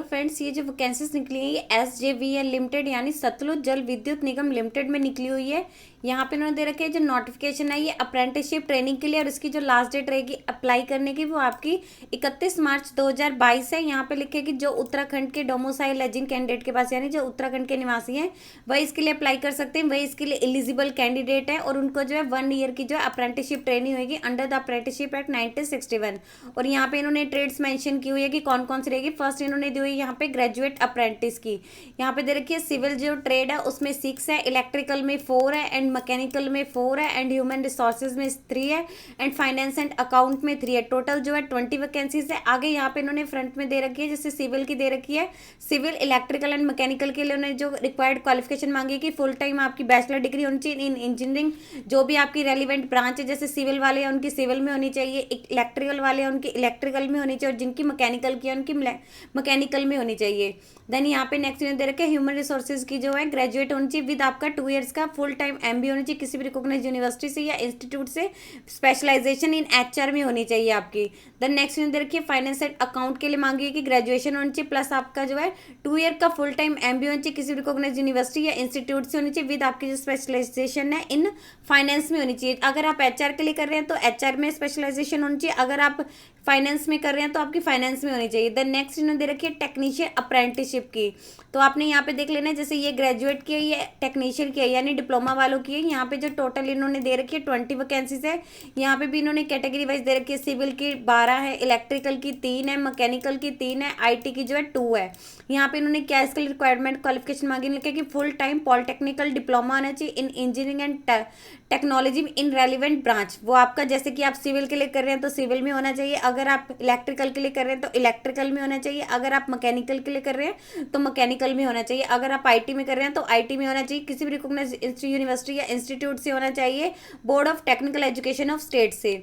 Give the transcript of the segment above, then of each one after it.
Friends, ये जो vacancies निकली है ये SJVL लिमिटेड यानी सतलुज जल विद्युत निगम लिमिटेड में निकली हुई है। यहाँ पे उन्होंने दे रखे है जो नोटिफिकेशन है ये अप्रेंटिसशिप ट्रेनिंग के लिए, और इसकी जो लास्ट डेट रहेगी अप्लाई करने की वो आपकी 31 मार्च 2022 है। यहाँ पे लिखे कि जो उत्तराखंड के डोमोसाइल है जिन कैंडिडेट के पास, यानी जो उत्तराखंड के निवासी हैं वही इसके लिए अप्लाई कर सकते हैं, वही इसके लिए एलिजिबल कैंडिडेट है। और उनको जो है 1 ईयर की जो है अप्रेंटिसशिप ट्रेनिंग होगी अंडर द अप्रेंटिसशिप एक्ट 1961। और यहाँ पे इन्होंने ट्रेड्स मेंशन की हुई है कि कौन कौन सी रहेगी। फर्स्ट इन्होंने दी हुई है यहाँ पे ग्रेजुएट अप्रेंटिस की, यहाँ पे दे रखी है सिविल जो ट्रेड है उसमें 6 है, इलेक्ट्रिकल में 4 है, एंड मैकेनिकल में 4 है, एंड ह्यूमन रिसोर्सेज में 3 है, एंड फाइनेंस एंड अकाउंट में 3 है। टोटल जो है 20 वैकेंसीज है। आगे यहाँ पे इन्होंने फ्रंट में दे रखी है, जैसे सिविल की दे रखी है, सिविल इलेक्ट्रिकल एंड मैकेनिकल के लिए उन्होंने जो रिक्वायर्ड क्वालिफिकेशन मांगी है कि फुल टाइम आपकी बैचलर डिग्री होनी चाहिए इन इंजीनियरिंग, जो भी आपकी रेलिवेंट ब्रांच है, जैसे सिविल वाले हैं उनकी सिविल में होनी चाहिए, इलेक्ट्रिकल वाले हैं उनकी इलेक्ट्रिकल में होनी चाहिए, और जिनकी मैकेनिकल की है उनकी मैकेनिकल में होनी चाहिए। देन यहाँ पे नेक्स्ट दे रखे ह्यूमन रिसोर्सेज की जो है ग्रेजुएट होनी चाहिए विद आपका 2 इयर्स का फुल टाइम MBA होनी चाहिए किसी भी रिकॉग्नाइज्ड यूनिवर्सिटी से या इंस्टीट्यूट से, स्पेशलाइजेशन इन HR में होनी चाहिए आपकी। देन नेक्स्ट दे रखिए फाइनेंस एंड अकाउंट के लिए मांगी है कि ग्रेजुएशन होनी चाहिए प्लस आपका जो है 2 ईयर का फुल टाइम MBA होनी चाहिए किसी भी रिकॉग्नाइज्ड यूनिवर्सिटी या इंस्टीट्यूट से होनी चाहिए विद आपकी जो स्पेशलाइजेशन है इन फाइनेंस में होनी चाहिए। अगर आप HR के लिए कर रहे हैं तो HR में स्पेशलाइजेशन होनी चाहिए, अगर आप फाइनेंस में कर रहे हैं तो आपकी फाइनेंस में होनी चाहिए। देन नेक्स्ट इन्होंने दे रखी है टेक्नीशियन अप्रेंटिसशिप की, तो आपने यहाँ पे देख लेना है, जैसे ये ग्रेजुएट की है, ये टेक्नीशियन की है यानी डिप्लोमा वालों की है। यहाँ पे जो टोटल इन्होंने दे रखी है 20 वैकेंसीज है। यहाँ पे भी इन्होंने कैटेगरी वाइज दे रखी है, सिविल की 12 है, इलेक्ट्रिकल की 3 है, मैकेनिकल की 3 है, IT की जो है 2 है। यहाँ पे इन्होंने क्या इसके रिक्वायरमेंट क्वालिफिकेशन मांगी लिखा कि फुल टाइम पॉलिटेक्निकल डिप्लोमा होना चाहिए इन engineering and technology in relevant branch. वो आपका जैसे कि आप सिविल के लिए कर रहे हैं तो सिविल में होना चाहिए, अगर आप इलेक्ट्रिकल के लिए कर रहे हैं तो इलेक्ट्रिकल में होना चाहिए, अगर आप मैकेनिकल के लिए कर रहे हैं तो मैकेनिकल में होना चाहिए, अगर आप IT में कर रहे हैं तो IT में होना चाहिए, किसी भी रिकॉग्नाइज्ड यूनिवर्सिटी या इंस्टीट्यूट से होना चाहिए, board of technical education of state से।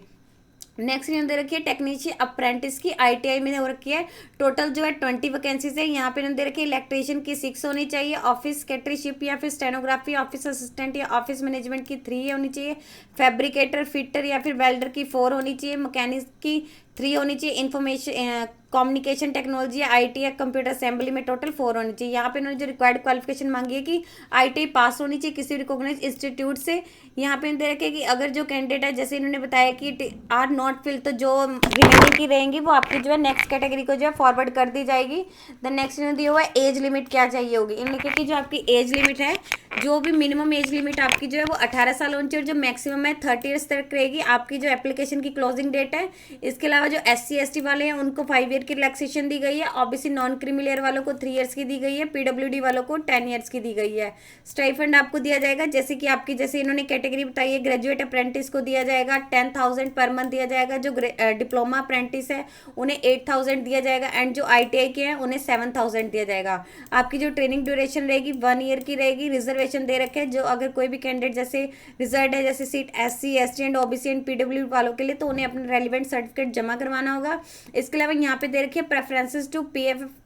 नेक्स्ट इन्होंने दे रखी है टेक्नीशियन अप्रेंटिस की ITI में हो रखी है। टोटल जो है 20 वैकेंसीज है। यहाँ पे इन्होंने दे रखी है इलेक्ट्रीशियन की 6 होनी चाहिए, ऑफिस सेक्रेटरीशिप या फिर स्टेनोग्राफी ऑफिस असिस्टेंट या ऑफिस मैनेजमेंट की 3 होनी चाहिए, फैब्रिकेटर फिटर या फिर वेल्डर की 4 होनी चाहिए, मैकेनिक की 3 होनी चाहिए, इंफॉर्मेशन कम्युनिकेशन टेक्नोलॉजी या IT या कंप्यूटर असेंबली में टोटल 4 होनी चाहिए। यहाँ पे इन्होंने जो रिक्वायर्ड क्वालिफिकेशन मांगी है कि ITI पास होनी चाहिए किसी रिकॉग्नाइज्ड इंस्टीट्यूट से। यहाँ पे दे रखे कि अगर जो कैंडिडेट है, जैसे इन्होंने बताया कि आर नॉट फिल, तो जो रिमेनिंग की रहेंगी वो आपकी जो है नेक्स्ट कैटेगरी को जो है फॉरवर्ड कर दी जाएगी। देन नेक्स्ट इन्होंने दिया हुआ है एज लिमिट क्या चाहिए होगी। इन्होंने कहा कि जो आपकी एज लिमिट है, जो भी मिनिमम एज लिमिट आपकी जो है वो 18 साल होनी चाहिए, और जो मैक्सिमम है 30 ईयर्स तक रहेगी आपकी जो एप्लीकेशन की क्लोजिंग डेट है। इसके अलावा जो SC ST वाले हैं उनको 5 ईयर की रिलैक्सेशन दी गई है, OBC नॉन क्रीमी वालों को 3 ईयर्स की दी गई है, PWD वालों को 10 ईयर्स की दी गई है। स्टाइफंड आपको दिया जाएगा, जैसे कि आपकी जैसे इन्होंने कैटेगरी बताई है, ग्रेजुएट अप्रेंटिस को दिया जाएगा 10,000 पर मंथ दिया जाएगा, जो डिप्लोमा अप्रेंटिस है उन्हें 8,000 दिया जाएगा, एंड जो ITI के हैं उन्हें 7,000 दिया जाएगा। आपकी जो ट्रेनिंग ड्यूरेशन रहेगी 1 ईयर की रहेगी। रिजर्वेशन दे रखे हैं, जो अगर कोई भी कैंडिडेट जैसे रिजर्व है, जैसे seat SC ST and OBC and PWD वालों के लिए, तो उन्हें अपना रेलिवेंट सर्टिफिकेट जमा करवाना होगा। इसके अलावा यहाँ पे दे रखिए preferences to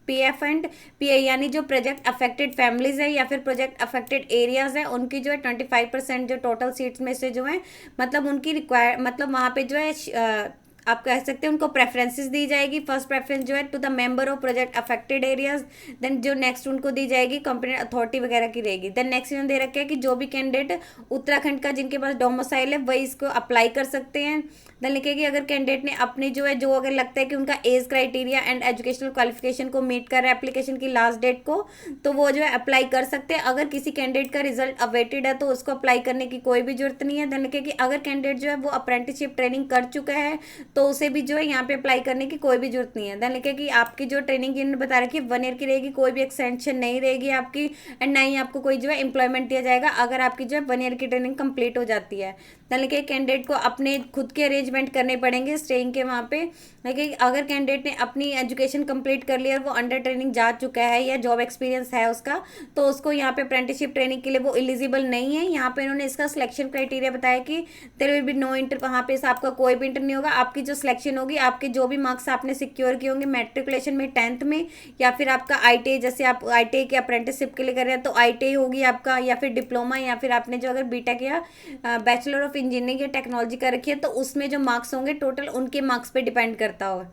PF and PI, यानी जो प्रोजेक्ट अफेक्टेड फैमिलीज है या फिर प्रोजेक्ट अफेक्टेड एरियाज है उनकी जो है 25% जो टोटल सीट्स में से जो है, मतलब उनकी मतलब वहाँ पे जो है आप कह सकते हैं उनको प्रेफरेंसेस दी जाएगी। फर्स्ट प्रेफरेंस जो है to the member of project affected areas, then जो नेक्स्ट उनको दी जाएगी कंपनी अथॉरिटी वगैरह की रहेगी। देन नेक्स्ट इन्होंने दे रखा है कि जो भी कैंडिडेट उत्तराखंड का जिनके पास डोमिसाइल है वही इसको अप्लाई कर सकते हैं। देन लिखे कि अगर कैंडिडेट ने अपनी जो है जो अगर लगता है कि उनका age criteria and educational qualification को मीट कर रहा है एप्लीकेशन की लास्ट डेट को, तो वो जो है अप्लाई कर सकते हैं। अगर किसी कैंडिडेट का रिजल्ट अवेटेड है तो उसको अप्लाई करने की कोई भी जरूरत नहीं है। देन लिखे कि अगर कैंडिडेट जो है वो अप्रेंटिसशिप ट्रेनिंग कर चुका है तो उसे भी जो है यहाँ पे अप्लाई करने की कोई भी जरूरत नहीं है। देन लिखे कि आपकी जो ट्रेनिंग इन्होंने बता रखी है 1 ईयर की रहेगी, कोई भी एक्सटेंशन नहीं रहेगी आपकी, एंड ना ही आपको कोई जो है एम्प्लॉयमेंट दिया जाएगा अगर आपकी जो है 1 ईयर की ट्रेनिंग कंप्लीट हो जाती है। देन लिखे कैंडिडेट को अपने खुद के अरेंजमेंट करने पड़ेंगे स्टेइंग के वहाँ पे। देखिए अगर कैंडिडेट ने अपनी एजुकेशन कंप्लीट कर लिया और वो अंडर ट्रेनिंग जा चुका है या जॉब एक्सपीरियंस है उसका, तो उसको यहाँ पे अप्रेंटिसशिप ट्रेनिंग के लिए वो एलिजिबल नहीं है। यहाँ पे इन्होंने इसका सिलेक्शन क्राइटेरिया बताया कि there will be no inter, वहाँ पे आपका कोई भी इंटर नहीं होगा। आपकी जो सिलेक्शन होगी, आपके जो भी मार्क्स आपने सिक्योर किए होंगे मैट्रिकुलेशन में 10th में, या फिर आपका ITI, जैसे आप ITI के अप्रेंटिसशिप के लिए कर रहे हैं तो ITI होगी आपका, या फिर डिप्लोमा, या फिर आपने जो अगर BTech या बैचलर ऑफ इंजीनियरिंग या टेक्नोलॉजी कर रखी है तो उसमें जो मार्क्स होंगे टोटल उनके मार्क्स पे डिपेंड करता होगा।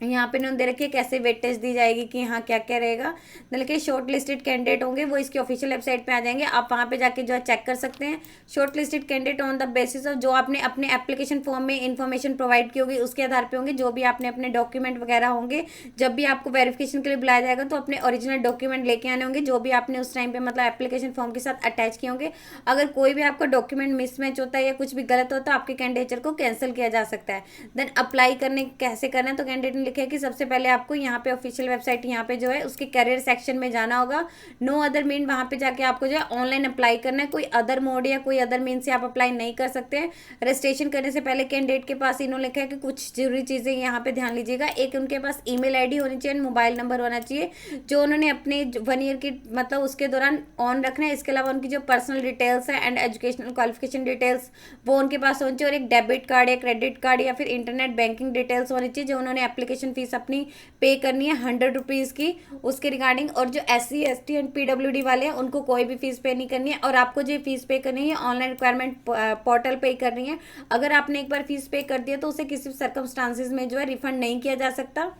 यहाँ पे इन्होंने दे रखी है कैसे वेटेज दी जाएगी कि यहाँ क्या क्या रहेगा। बल्कि शॉर्ट लिस्टेड कैंडिडेट होंगे वो इसकी ऑफिशियल वेबसाइट पे आ जाएंगे, आप वहाँ पे जाके जो है चेक कर सकते हैं। Short listed candidate on the basis of जो आपने अपने एप्लीकेशन फॉर्म में इन्फॉर्मेशन प्रोवाइड की होगी उसके आधार पर होंगे, जो भी आपने अपने डॉक्यूमेंट वगैरह होंगे। जब भी आपको वेरिफिकेशन के लिए बुलाया जाएगा तो अपने ओरिजिनल डॉक्यूमेंट लेके आने होंगे, जो भी आपने उस टाइम पे मतलब एप्लीकेशन फॉर्म के साथ अटैच किए होंगे। अगर कोई भी आपका डॉक्यूमेंट मिसमैच होता है या कुछ भी गलत होता है, आपके कैंडिडेचर को कैंसिल किया जा सकता है। देन अप्लाई करने कैसे करना है, तो कैंडिडेट ने लिखा है कि सबसे पहले आपको यहाँ पे ऑफिशियल वेबसाइट यहाँ पे जो है उसके करियर सेक्शन में जाना होगा। नो अदर मीन, वहाँ पे जाके आपको जो है ऑनलाइन अप्लाई करना है, कोई अदर मोड या कोई अदर मीन से आप अप्लाई नहीं कर सकते हैं। रजिस्ट्रेशन करने से पहले कैंडिडेट के पास इन्होंने लिखा है कि कुछ जरूरी चीज़ें यहाँ पे ध्यान लीजिएगा। एक, उनके पास ईमेल आईडी होनी चाहिए, मोबाइल नंबर होना चाहिए जो उन्होंने अपने 1 ईयर की मतलब उसके दौरान ऑन रखना है। इसके अलावा उनकी जो पर्सनल डिटेल्स है एंड एजुकेशनल क्वालिफिकेशन डिटेल्स वो उनके पास होनी चाहिए, और एक डेबिट कार्ड या क्रेडिट कार्ड या फिर इंटरनेट बैंकिंग डिटेल्स होनी चाहिए जो उन्होंने एप्लीकेशन फीस अपनी पे करनी है 100 रुपीज़ की उसके रिगार्डिंग। और जो SC ST एंड PWD वाले हैं उनको कोई भी फीस पे नहीं करनी है, और आपको जो फीस पे करनी है ऑनलाइन रिक्वायरमेंट पोर्टल पे ही करनी है। अगर आपने एक बार फीस पे कर दिया तो उसे किसी भी सर्कमस्टांसिस में जो है रिफंड नहीं किया जा सकता।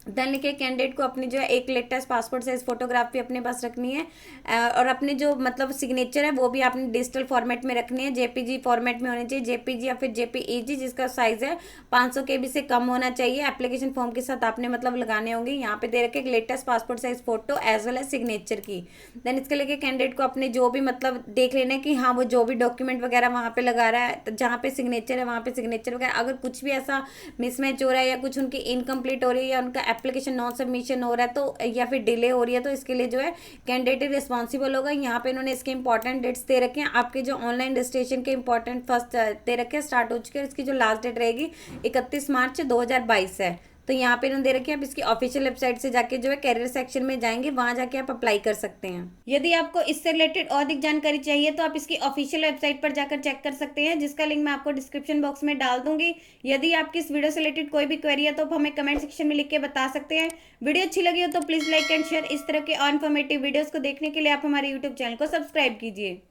देन लिखे कैंडिडेट को अपनी जो है एक लेटेस्ट पासपोर्ट साइज फोटोग्राफ भी अपने पास रखनी है, और अपने जो मतलब सिग्नेचर है वो भी आपने डिजिटल फॉर्मेट में रखनी है, JPG फॉर्मेट में होनी चाहिए, JPG या फिर JPEG जिसका साइज है 500 KB से कम होना चाहिए। एप्लीकेशन फॉर्म के साथ आपने मतलब लगाने होंगे। यहाँ पे दे रखे एक latest passport size photo as well as signature की। देन इसके लेके कैंडिडेट को अपने जो भी मतलब देख लेना है कि हाँ वो जो भी डॉक्यूमेंट वगैरह वहाँ पे लगा रहा है, जहाँ पे सिग्नेचर है वहाँ पे सिग्नेचर वगैरह, अगर कुछ भी ऐसा मिसमैच हो रहा है या कुछ उनकी इनकम्प्लीट हो रही है या उनका एप्लीकेशन नॉन सबमिशन हो रहा है तो या फिर डिले हो रही है तो इसके लिए जो है कैंडिडेट रिस्पॉन्सिबल होगा। यहाँ पे इन्होंने इसके इंपॉर्टेंट डेट्स दे रखे हैं, आपके जो ऑनलाइन रजिस्ट्रेशन के इंपॉर्टेंट फर्स्ट दे रखे हैं, स्टार्ट हो चुके हैं। इसकी जो लास्ट डेट रहेगी 31 मार्च 2022 है। तो यहाँ पे इन्होंने दे रखी है, आप इसकी ऑफिशियल वेबसाइट से जाके जो है कैरियर सेक्शन में जाएंगे, वहां जाके आप अप्लाई कर सकते हैं। यदि आपको इससे रिलेटेड और अधिक जानकारी चाहिए तो आप इसकी ऑफिशियल वेबसाइट पर जाकर चेक कर सकते हैं, जिसका लिंक मैं आपको डिस्क्रिप्शन बॉक्स में डाल दूंगी। यदि आपकी इस वीडियो से रिलेटेड कोई भी क्वेरी है तो आप हमें कमेंट सेक्शन में लिख के बता सकते हैं। वीडियो अच्छी लगी हो तो प्लीज लाइक एंड शेयर। इस तरह के और इन्फॉर्मेटिव वीडियोज को देखने के लिए आप हमारे यूट्यूब चैनल को सब्सक्राइब कीजिए।